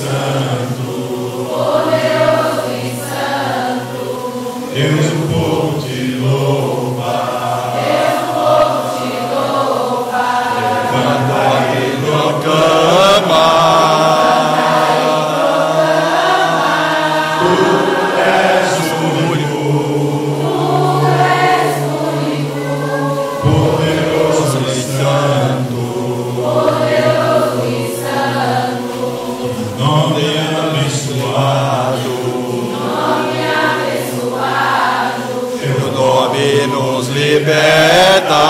Santo, poderoso e santo, Deus, o povo te louva, Deus, o povo te louva, levanta e proclama, tu és único, poderoso e santo, nome abençoado, teu nome nos liberta,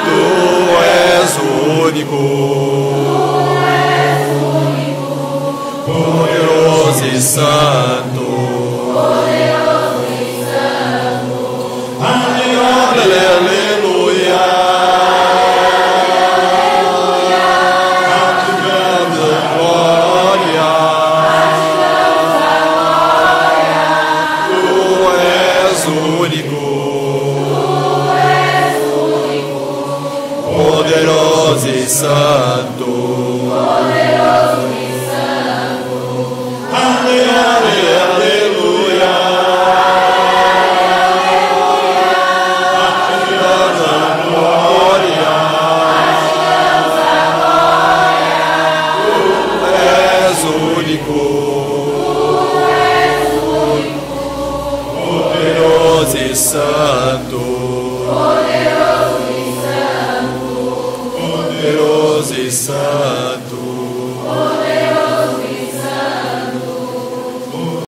tu és único, poderoso e santo, aleluia. Poderoso e santo, aleluia, glória, tu és único, poderoso e santo.